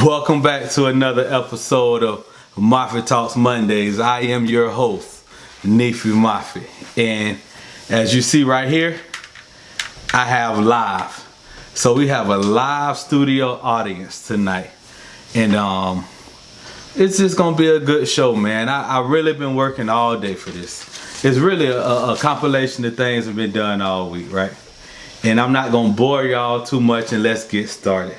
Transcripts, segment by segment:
Welcome back to another episode of Moffett Talks Mondays. I am your host, Nephew Moffett. And as you see right here, I have live. So we have a live studio audience tonight. And it's just gonna be a good show, man. I really been working all day for this. It's really a compilation of things that have been done all week, right? And I'm not gonna bore y'all too much, and let's get started.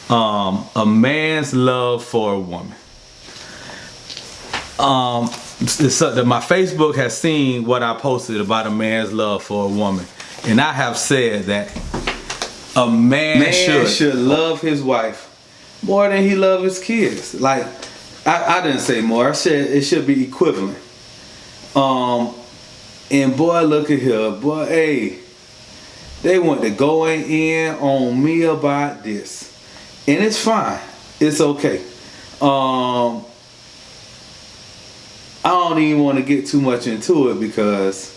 A man's love for a woman. It's something my Facebook has seen what I posted about a man's love for a woman, and I have said that a man should love his wife more than he loves his kids. Like I didn't say more. I said it should be equivalent. And boy, look at here, boy. Hey, they want to go in on me about this. And it's fine. It's okay. I don't even want to get too much into it because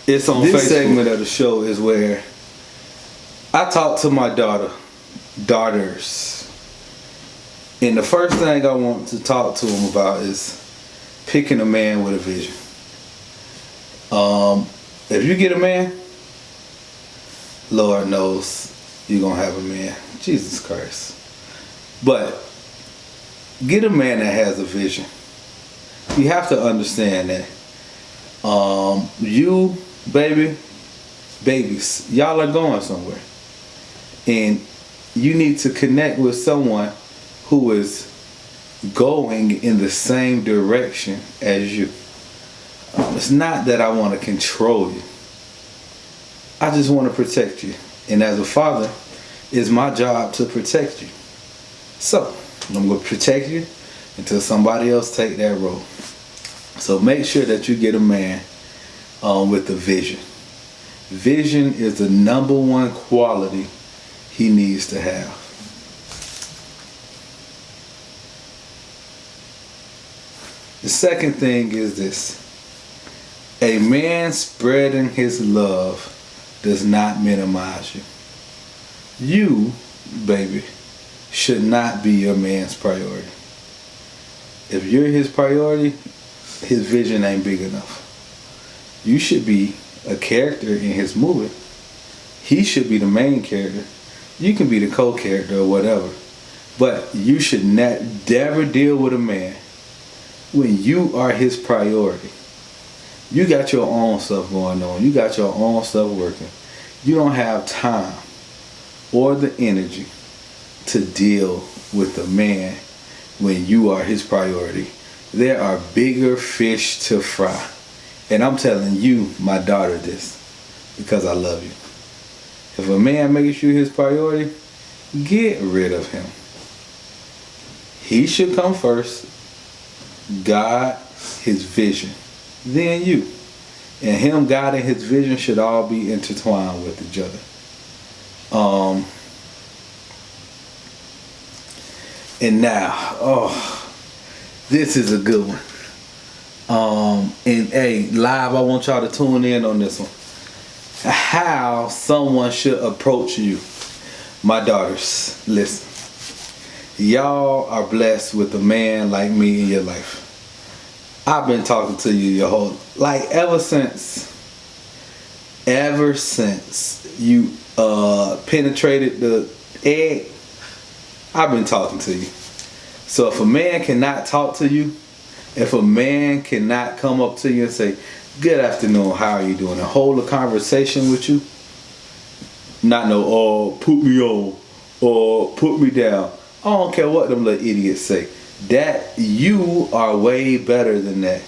it's on Facebook. This segment of the show is where I talk to my daughters. And the first thing I want to talk to them about is picking a man with a vision. If you get a man, Lord knows you're going to have a man. Jesus Christ. But get a man that has a vision. You have to understand that you, babies, y'all are going somewhere. And you need to connect with someone who is going in the same direction as you. It's not that I want to control you. I just want to protect you. And as a father, it's my job to protect you. So, I'm going to protect you until somebody else take that role. So make sure that you get a man with a vision. Vision is the number one quality he needs to have. The second thing is this. A man spreading his love does not minimize you. You, baby, should not be your man's priority. If you're his priority, his vision ain't big enough. You should be a character in his movie. He should be the main character. You can be the co-character or whatever. But you should never deal with a man when you are his priority. You got your own stuff going on. You got your own stuff working. You don't have time or the energy to deal with a man when you are his priority. There are bigger fish to fry. And I'm telling you, my daughter, this because I love you. If a man makes you his priority, get rid of him. He should come first. God, his vision, then you. And him, God, and his vision should all be intertwined with each other. And now, this is a good one. And hey, live, I want y'all to tune in on this one. How someone should approach you. My daughters, listen. Y'all are blessed with a man like me in your life. I've been talking to you your whole, ever since you penetrated the egg, I've been talking to you. So if a man cannot talk to you, if a man cannot come up to you and say, good afternoon, how are you doing, and hold a conversation with you, not no, put me on, or put me down. I don't care what them little idiots say. That you are way better than that.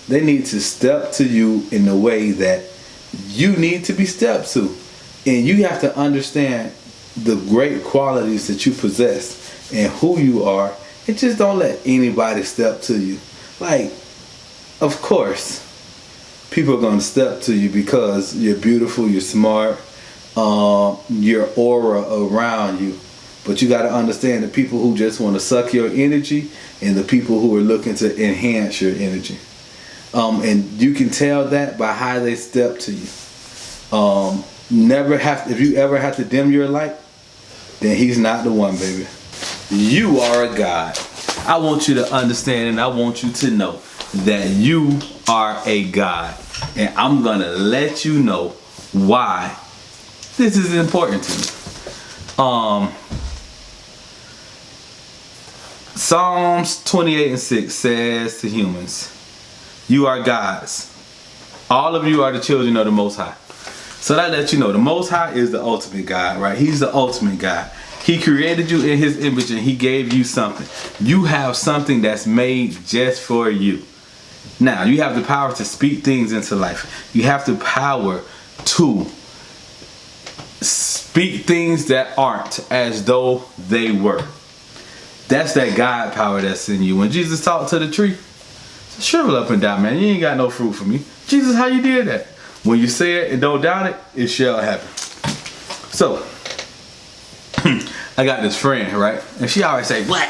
They need to step to you in the way that you need to be stepped to. And you have to understand the great qualities that you possess and who you are. And just don't let anybody step to you. Of course, people are going to step to you because you're beautiful, you're smart, your aura around you. But you got to understand the people who just want to suck your energy and the people who are looking to enhance your energy. And you can tell that by how they step to you. If you ever have to dim your light, then he's not the one, baby. You are a God. I want you to understand and I want you to know that you are a God. And I'm going to let you know why this is important to me. Psalms 28:6 says to humans, you are gods. All of you are the children of the Most High. So that lets you know the Most High is the ultimate God, right? He's the ultimate God. He created you in his image and he gave you something. You have something that's made just for you. Now, you have the power to speak things into life. You have the power to speak things that aren't as though they were. That's that God power that's in you. When Jesus talked to the tree, shrivel up and down, man. You ain't got no fruit for me. Jesus, how you did that? When you say it and don't doubt it, it shall happen. So, I got this friend, right? And she always say, what?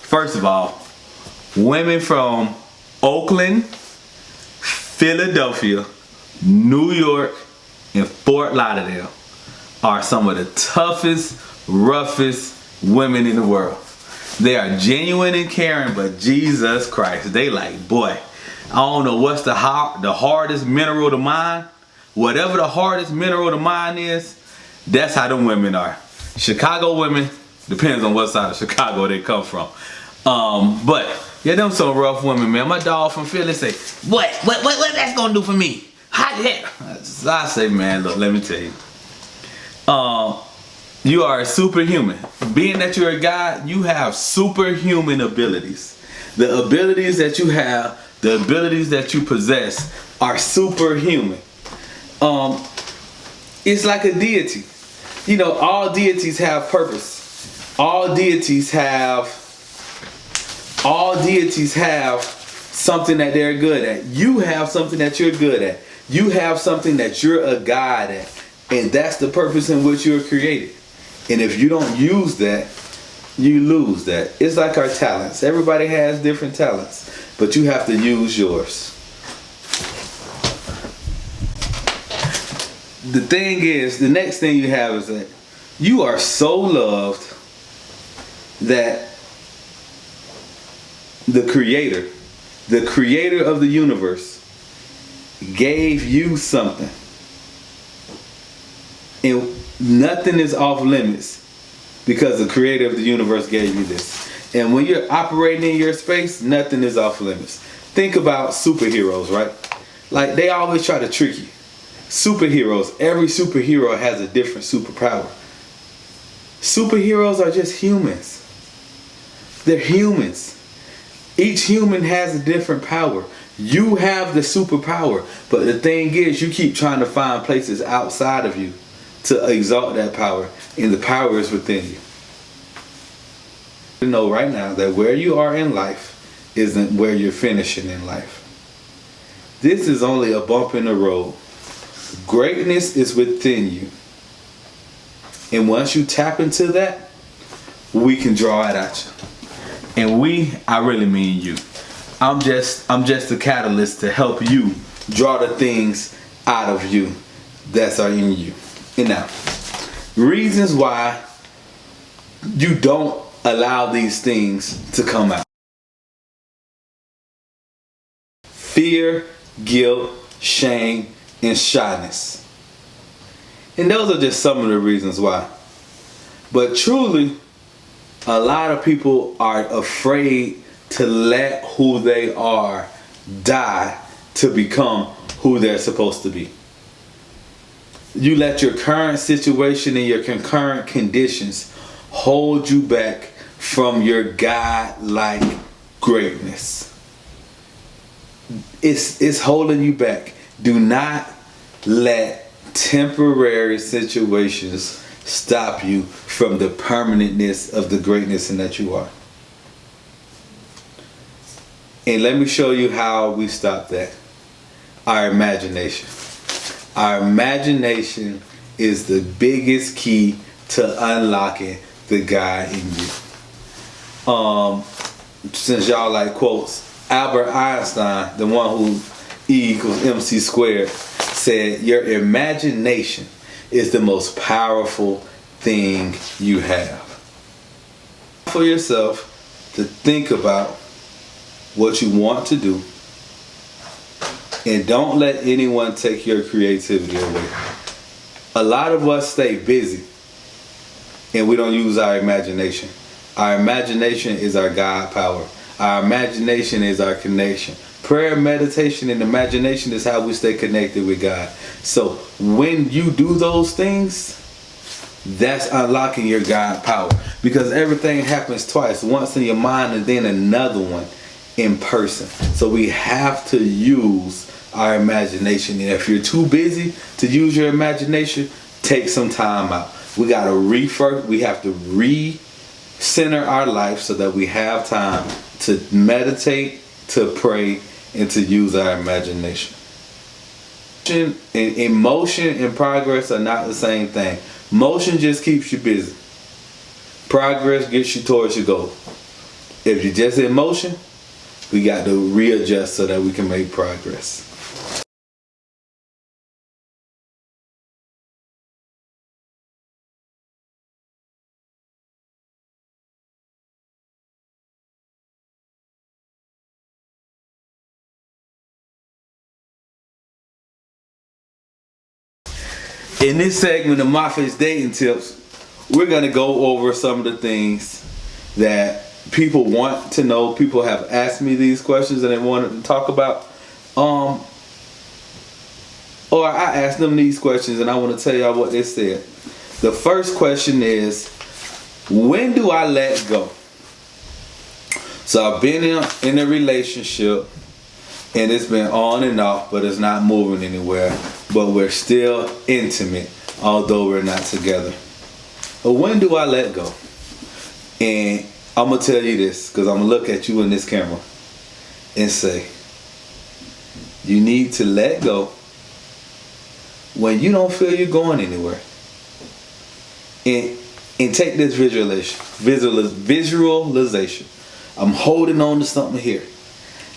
First of all, women from Oakland, Philadelphia, New York, and Fort Lauderdale are some of the toughest, roughest women in the world. They are genuine and caring, but Jesus Christ, they like, boy, I don't know what's the hardest mineral to mine. Whatever the hardest mineral to mine is, that's how them women are. Chicago women, depends on what side of Chicago they come from. But yeah, them some rough women, man. My dog from Philly say, what that's gonna do for me? How the heck? I say, man, look, let me tell you. You are a superhuman. Being that you're a God, you have superhuman abilities. The abilities that you have, the abilities that you possess are superhuman. It's like a deity. You know, all deities have purpose. All deities have something that they're good at. You have something that you're good at. You have something that you're a God at. And that's the purpose in which you're created. And if you don't use that, you lose that. It's like our talents. Everybody has different talents, but you have to use yours. The thing is, the next thing you have is that you are so loved that the creator of the universe gave you something. And nothing is off limits because the creator of the universe gave you this. And when you're operating in your space, nothing is off limits. Think about superheroes, right? Like, they always try to trick you. Superheroes, every superhero has a different superpower. Superheroes are just humans. They're humans. Each human has a different power. You have the superpower, but the thing is, you keep trying to find places outside of you to exalt that power, and the power is within you. You know right now that where you are in life isn't where you're finishing in life. This is only a bump in the road. Greatness is within you. And once you tap into that, we can draw it at you. And I really mean you. I'm just a catalyst to help you draw the things out of you that are in you. And now, reasons why you don't allow these things to come out. Fear, guilt, shame, and shyness. And those are just some of the reasons why. But truly, a lot of people are afraid to let who they are die to become who they're supposed to be. You let your current situation and your concurrent conditions hold you back from your God-like greatness. It's holding you back. Do not let temporary situations stop you from the permanentness of the greatness in that you are. And let me show you how we stop that. Our imagination. Our imagination is the biggest key to unlocking the God in you. Since y'all like quotes, Albert Einstein, the one who E=mc², said, your imagination is the most powerful thing you have. For yourself to think about what you want to do, and don't let anyone take your creativity away. A lot of us stay busy and we don't use our imagination. Our imagination is our God power. Our imagination is our connection. Prayer, meditation, and imagination is how we stay connected with God. So when you do those things, that's unlocking your God power, because everything happens twice, once in your mind and then another one in person. So we have to use our imagination, and if you're too busy to use your imagination, take some time out. We got to we have to re-center our life so that we have time to meditate, to pray, and to use our imagination. Emotion and progress are not the same thing. Motion just keeps you busy. Progress gets you towards your goal. If you're just in motion, we got to readjust so that we can make progress. In this segment of Moffett's Dating Tips, we're going to go over some of the things that people want to know. People have asked me these questions and they wanted to talk about. Or I asked them these questions and I want to tell y'all what they said. The first question is, when do I let go? So I've been in a relationship and it's been on and off, but it's not moving anywhere. But we're still intimate, although we're not together. But when do I let go? And I'm going to tell you this, because I'm going to look at you in this camera and say, you need to let go when you don't feel you're going anywhere. And take this visualization. I'm holding on to something here.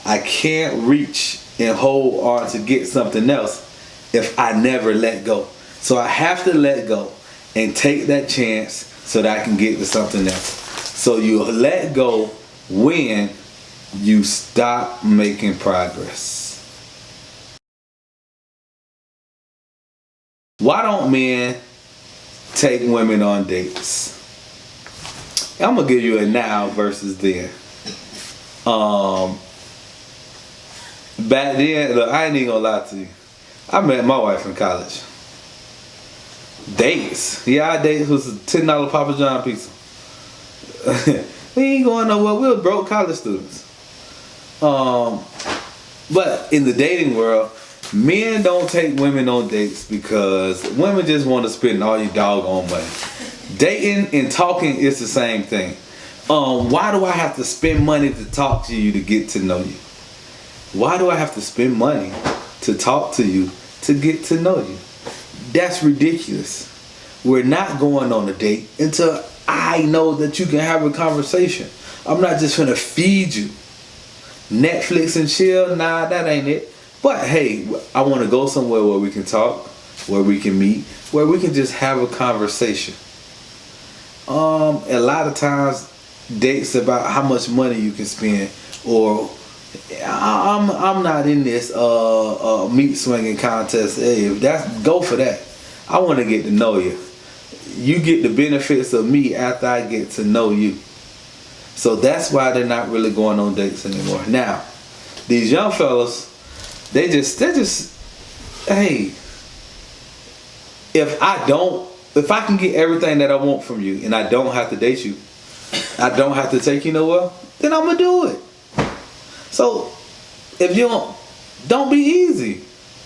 I can't reach and hold on to get something else if I never let go. So I have to let go and take that chance so that I can get to something else. So you let go when you stop making progress. Why don't men take women on dates? I'm gonna give you a now versus then. Back then, look, I ain't even gonna lie to you. I met my wife in college. Dates. Yeah, our dates was a $10 Papa John pizza. We ain't going nowhere. We were broke college students. But in the dating world, men don't take women on dates because women just want to spend all your doggone money. Dating and talking is the same thing. Why do I have to spend money to talk to you to get to know you? Why do I have to spend money to talk to you to get to know you? That's ridiculous. We're not going on a date until I know that you can have a conversation. I'm not just gonna feed you Netflix and chill. Nah, that ain't it. But hey, I want to go somewhere where we can talk, where we can meet, where we can just have a conversation. A lot of times dates about how much money you can spend, or I'm not in this meat swinging contest. Hey, if that's, go for that. I want to get to know you. You get the benefits of me after I get to know you. So that's why they're not really going on dates anymore. Now, these young fellas, they just hey, if I can get everything that I want from you and I don't have to date you, I don't have to take you nowhere, then I'm gonna do it. So if you don't be easy.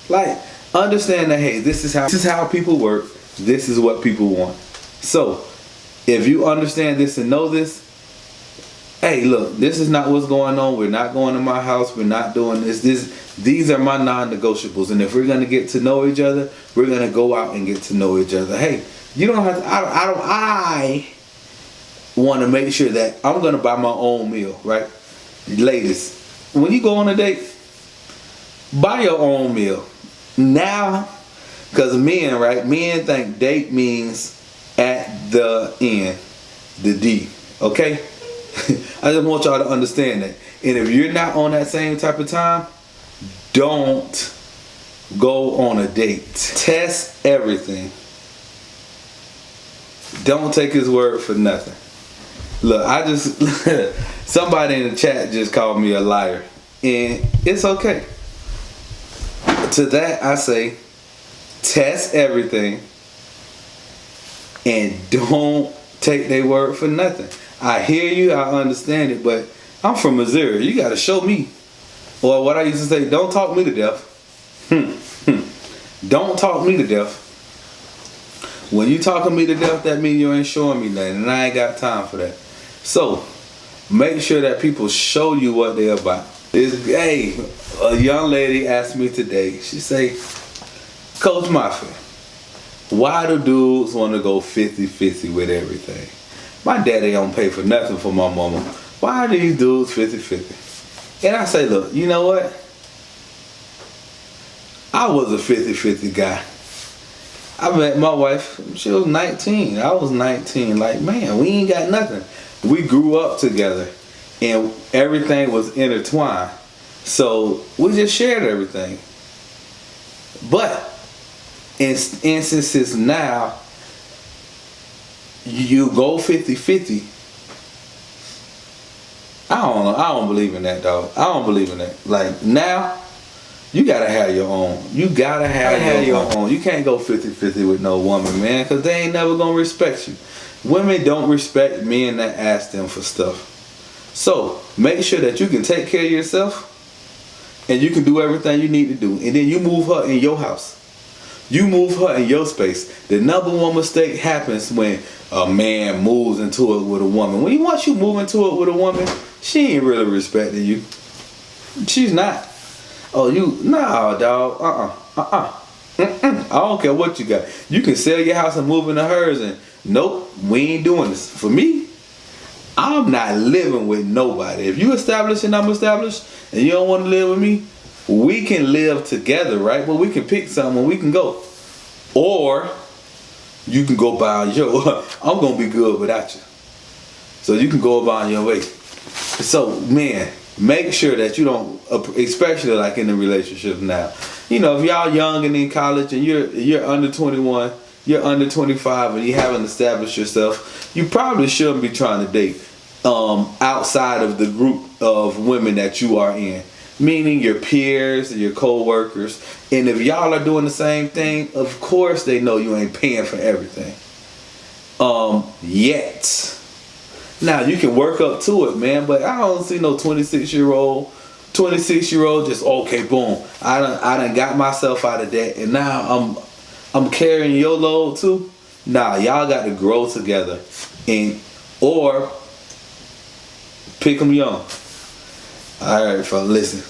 Like, understand that, hey, this is how people work. This is what people want. So if you understand this and know this, hey, look, this is not what's going on. We're not going to my house. We're not doing this. These are my non-negotiables. And if we're going to get to know each other, we're going to go out and get to know each other. Hey, you don't have to, I want to make sure that I'm going to buy my own meal, right? Ladies, when you go on a date, buy your own meal. Now, because men, right? Men think date means at the end, the D, okay? I just want y'all to understand that. And if you're not on that same type of time, don't go on a date. Test everything. Don't take his word for nothing. Look, somebody in the chat just called me a liar. And it's okay. To that I say, test everything and don't take their word for nothing. I hear you, I understand it, but I'm from Missouri. You gotta show me. Or what I used to say, don't talk me to death. Don't talk me to death. When you talking me to death, that means you ain't showing me nothing, and I ain't got time for that. So, make sure that people show you what they're about. Hey, a young lady asked me today, she say, Coach Moffett, why do dudes want to go 50-50 with everything? My daddy don't pay for nothing for my mama. Why are these dudes 50-50? And I say, look, you know what? I was a 50-50 guy. I met my wife, she was 19. I was 19. Like, man, we ain't got nothing. We grew up together and everything was intertwined. So we just shared everything. But in instances now, you go 50-50. I don't know. I don't believe in that, dog. I don't believe in that. Like, now, you gotta have your own. You gotta have your own. You can't go 50-50 with no woman, man, because they ain't never gonna respect you. Women don't respect men that ask them for stuff. So, make sure that you can take care of yourself and you can do everything you need to do. And then you move her in your house. You move her in your space. The number one mistake happens when a man moves into it with a woman. Once you move into it with a woman, she ain't really respecting you. She's not. Oh, nah, dog. I don't care what you got. You can sell your house and move into hers, and nope, we ain't doing this. For me, I'm not living with nobody. If you established and I'm established, and you don't want to live with me, we can live together, right? But we can pick something, we can go. Or you can go by your. I'm gonna be good without you, so you can go about your way. So, man, make sure that you don't, especially like in the relationship now. You know, if y'all young and in college and you're under 21, you're under 25, and you haven't established yourself, you probably shouldn't be trying to date outside of the group of women that you are in. Meaning your peers and your co-workers. And if y'all are doing the same thing, of course they know you ain't paying for everything. Yet. Now you can work up to it, man, but I don't see no 26-year-old just, okay, boom. I done got myself out of that, and now I'm carrying your load too. Nah, y'all got to grow together, or pick them young. All right, folks, listen.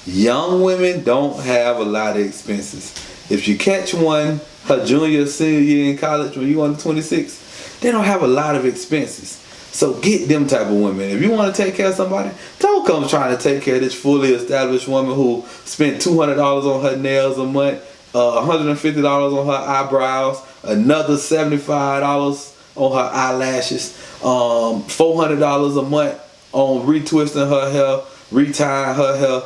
Young women don't have a lot of expenses. If you catch one, her junior, senior year in college, when you under 26, they don't have a lot of expenses. So get them type of women. If you want to take care of somebody, don't come trying to take care of this fully established woman who spent $200 on her nails a month, $150 on her eyebrows, another $75 on her eyelashes, $400 a month on retwisting her hair, retying her hair,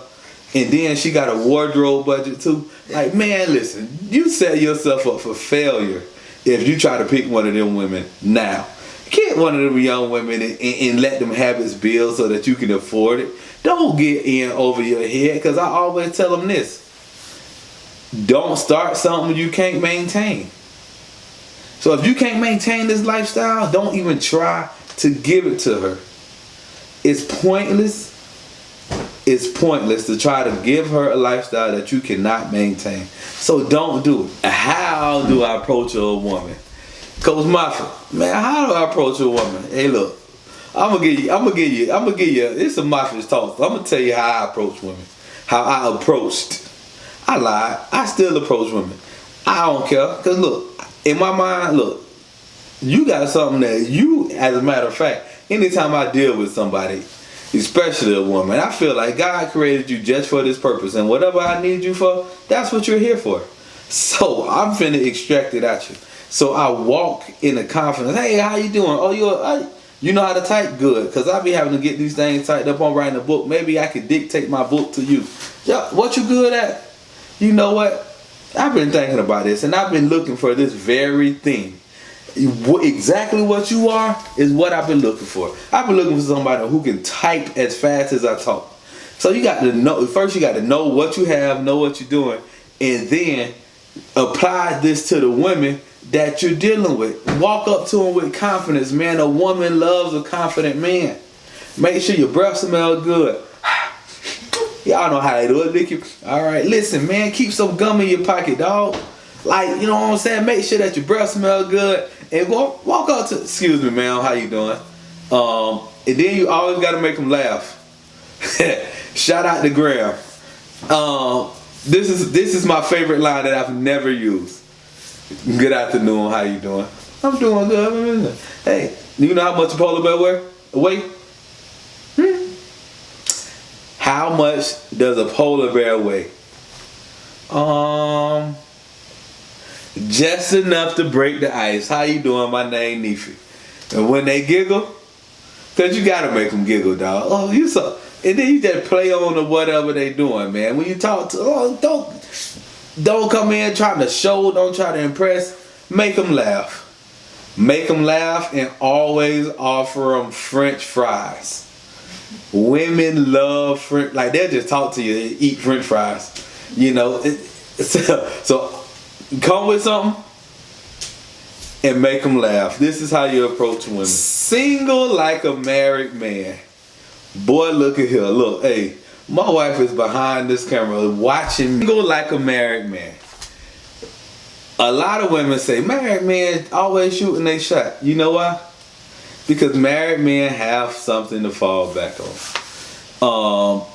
and then she got a wardrobe budget too. Like, man, listen, you set yourself up for failure if you try to pick one of them women now. Get one of them young women and let them habits build so that you can afford it. Don't get in over your head, because I always tell them this. Don't start something you can't maintain. So if you can't maintain this lifestyle, don't even try to give it to her. It's pointless. It's pointless to try to give her a lifestyle that you cannot maintain. So don't do it. How do I approach a woman? Coach Moffett, man, how do I approach a woman? Hey, look, I'm gonna give you. It's a Moffitt's talk. I'm gonna tell you how I approach women. How I approached. I lied. I still approach women. I don't care, cause look, in my mind, look, you got something that you, as a matter of fact, anytime I deal with somebody, especially a woman, I feel like God created you just for this purpose, and whatever I need you for, that's what you're here for. So I'm finna extract it out you. So I walk in the confidence. Hey, how you doing? Oh, You know how to type? Good. Because I be having to get these things typed up. I'm writing a book. Maybe I could dictate my book to you. Yo, what you good at? You know what? I've been thinking about this, and I've been looking for this very thing. Exactly what you are is what I've been looking for. I've been looking for somebody who can type as fast as I talk. So you got to know, first you got to know what you have, know what you're doing, and then apply this to the women that you're dealing with. Walk up to them with confidence, man. A woman loves a confident man. Make sure your breath smells good. Y'all know how they do it, Nicky. Alright, listen, man, keep some gum in your pocket, dog. Like, you know what I'm saying? Make sure that your breath smells good. And walk up to, excuse me, man, how you doing? And then you always got to make them laugh. Shout out to Graham. This is my favorite line that I've never used. Good afternoon, how you doing? I'm doing good. Hey, you know how much a polar bear weigh? How much does a polar bear weigh? Just enough to break the ice. How you doing? My name Neefy. And when they giggle, cause you gotta make them giggle, dog. Oh, you so, and then you just play on to whatever they doing, man. When you talk to, don't come in trying to show, don't try to impress. Make them laugh. Make them laugh, and always offer them French fries. Women love French, like they'll just talk to you and eat French fries. You know, so come with something and make them laugh. This is how you approach women. Single like a married man. Boy, look at here. Look, hey, my wife is behind this camera watching me. Single like a married man. A lot of women say married men always shooting their shot. You know why? Because married men have something to fall back on.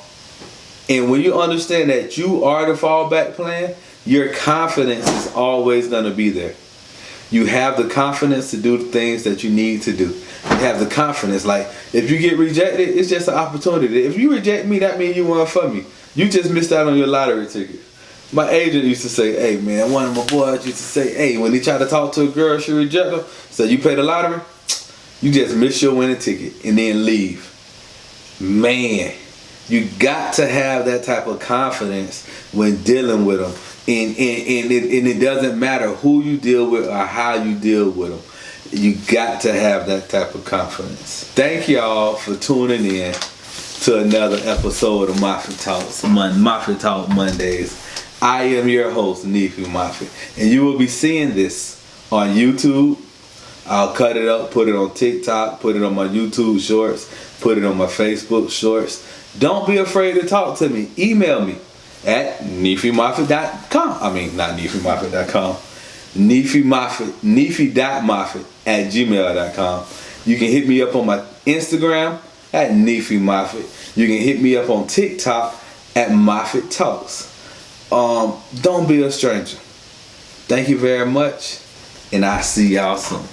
And when you understand that you are the fallback plan, your confidence is always going to be there. You have the confidence to do the things that you need to do. You have the confidence. Like, if you get rejected, it's just an opportunity. If you reject me, that means you weren't for me. You just missed out on your lottery ticket. My agent used to say, hey, man, one of my boys used to say, hey, when he tried to talk to a girl, she rejected him. So you pay the lottery? You just miss your winning ticket and then leave. Man, you got to have that type of confidence when dealing with them. And it doesn't matter who you deal with or how you deal with them. You got to have that type of confidence. Thank y'all for tuning in to another episode of Moffett Talks, Moffett Talk Mondays. I am your host, Neefy Moffett, and you will be seeing this on YouTube. I'll cut it up, put it on TikTok, put it on my YouTube shorts, put it on my Facebook shorts. Don't be afraid to talk to me. Email me at neefymoffett.com. I mean, not neefymoffett.com. neefy.moffett@gmail.com. You can hit me up on my Instagram at Neefy Moffett. You can hit me up on TikTok at Moffett Talks. Don't be a stranger. Thank you very much, and I'll see y'all soon.